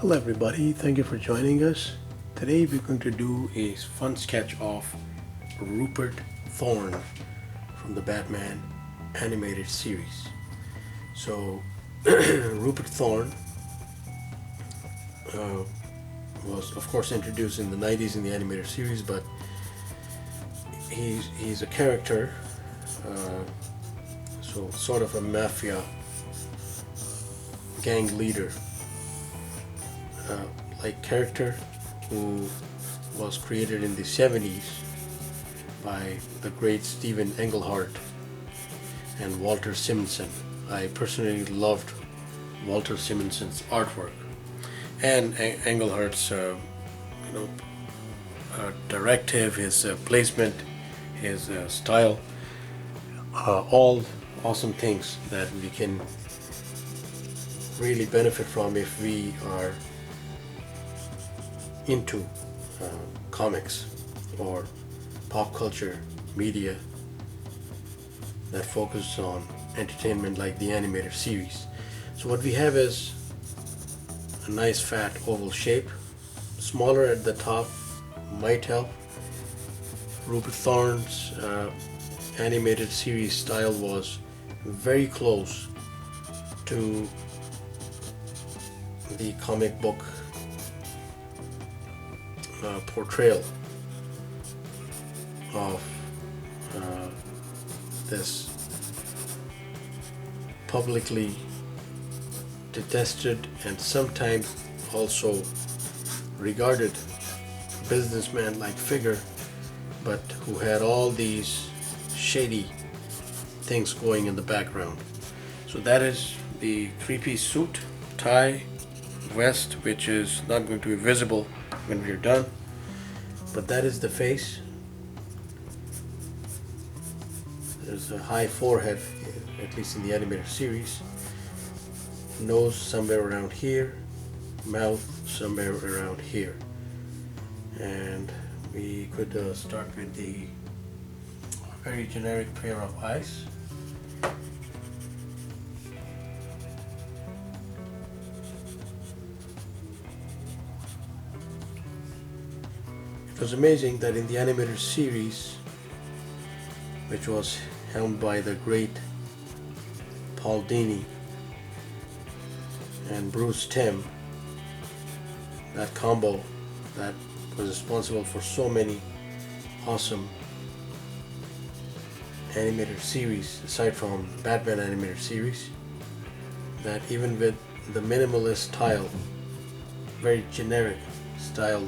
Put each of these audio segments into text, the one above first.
Hello everybody, thank you for joining us. Today we're going to do a fun sketch of Rupert Thorne from the Batman animated series. So Rupert Thorne was of course introduced in the 90s in the animated series, but he's a character, so sort of a mafia gang leader like character who was created in the 70s by the great Steven Englehart and Walter Simonson. I personally loved Walter Simonson's artwork and Englehart's directive, his placement, his style, all awesome things that we can really benefit from if we are into comics or pop culture media that focus on entertainment like the animated series. So what we have is a nice fat oval shape, smaller at the top might help. Rupert Thorne's animated series style was very close to the comic book portrayal of this publicly detested and sometimes also regarded businessman-like figure, but who had all these shady things going in the background. So that is the three-piece suit, tie, vest, which is not going to be visible when we're done, but that is the face. There's a high forehead, at least in the animated series, nose somewhere around here, mouth somewhere around here, and we could start with the very generic pair of eyes. It was amazing that in the animated series, which was helmed by the great Paul Dini and Bruce Timm, that combo that was responsible for so many awesome animated series aside from Batman animated series, that even with the minimalist style, very generic style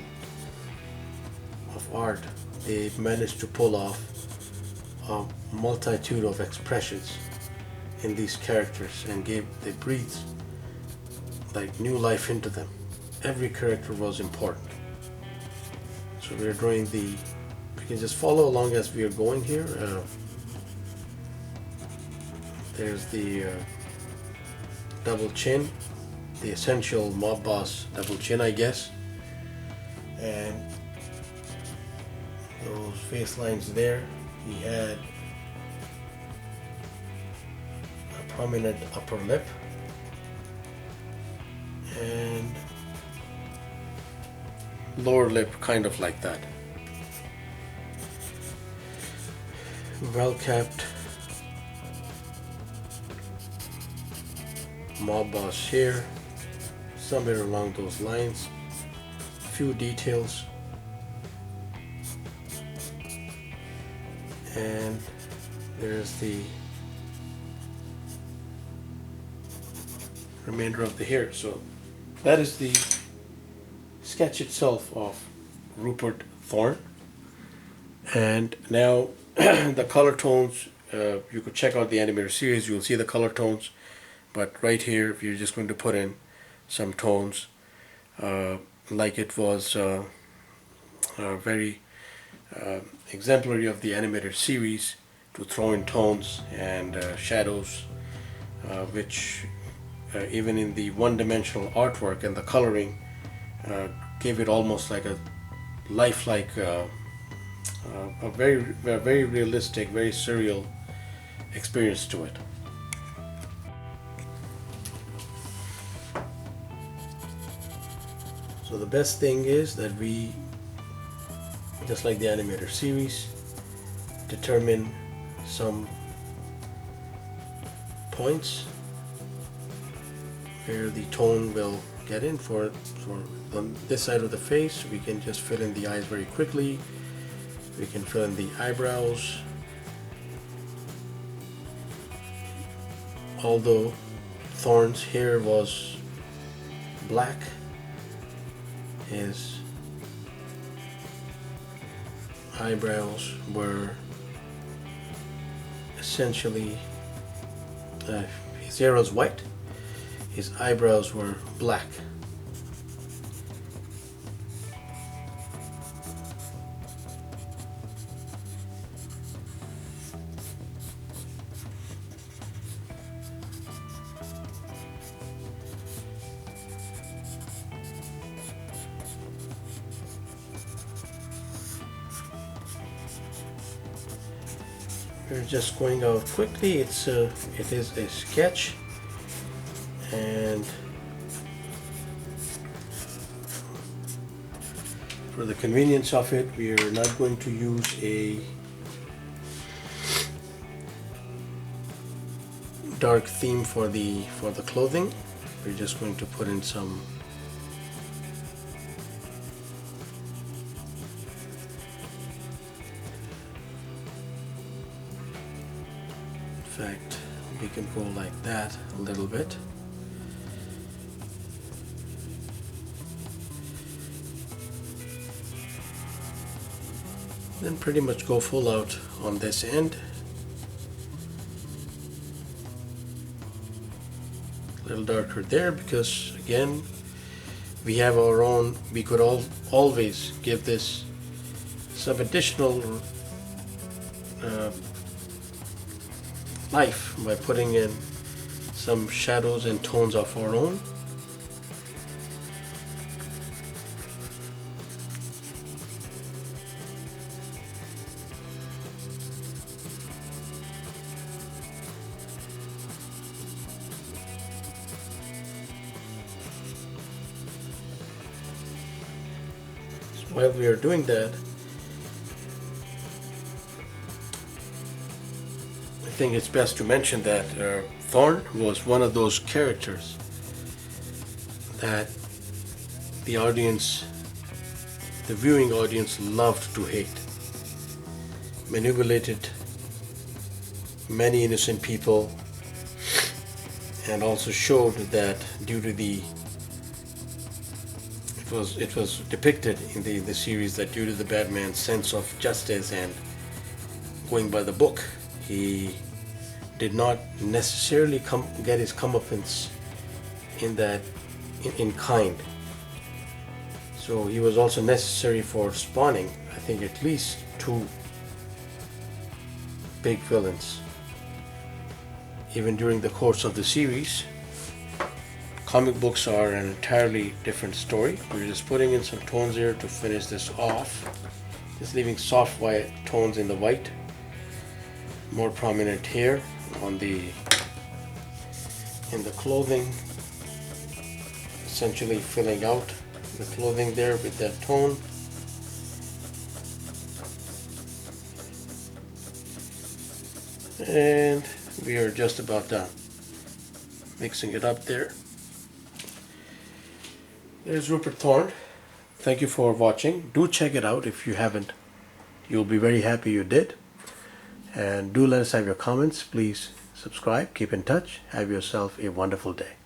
of art, they managed to pull off a multitude of expressions in these characters and they breathed like new life into them. Every character was important. So we're drawing we can just follow along as we are going here. There's the double chin, the essential mob boss double chin, I guess, and those face lines there. He had a prominent upper lip and lower lip kind of like that. Well kept mob boss here, somewhere along those lines. Few details, and there's the remainder of the hair. So that is the sketch itself of Rupert Thorne. And now the color tones, you could check out the animated series, you'll see the color tones, but right here if you're just going to put in some tones, like it was very exemplary of the animated series, to throw in tones and shadows, which even in the one-dimensional artwork and the coloring gave it almost like a lifelike, a very realistic, very surreal experience to it. So the best thing is that we, just like the animator series, determine some points where the tone will get in. For on this side of the face, we can just fill in the eyes very quickly. We can fill in the eyebrows. Although Thorne's hair was black, his eyebrows were essentially, his hair was white, his eyebrows were black. We're just going out quickly. It is a sketch, and for the convenience of it, we are not going to use a dark theme for the clothing. We're just going to put in some fact, we can go like that a little bit. Then pretty much go full out on this end. A little darker there because again we have our own, we could always give this some additional life by putting in some shadows and tones of our own. So while we are doing that, I think it's best to mention that Thorne was one of those characters that the audience, the viewing audience, loved to hate. Manipulated many innocent people, and also showed that due to the, it was depicted in the series that due to the Batman's sense of justice and going by the book, he did not necessarily get his comeuppance in kind. So he was also necessary for spawning, I think, at least 2 big villains. Even during the course of the series, comic books are an entirely different story. We're just putting in some tones here to finish this off. Just leaving soft white tones in the white. More prominent here on in the clothing, essentially filling out the clothing there with that tone. And we are just about done mixing it up there. There's Rupert Thorne. Thank you for watching. Do check it out if you haven't. You'll be very happy you did. And do let us have your comments. Please subscribe, keep in touch. Have yourself a wonderful day.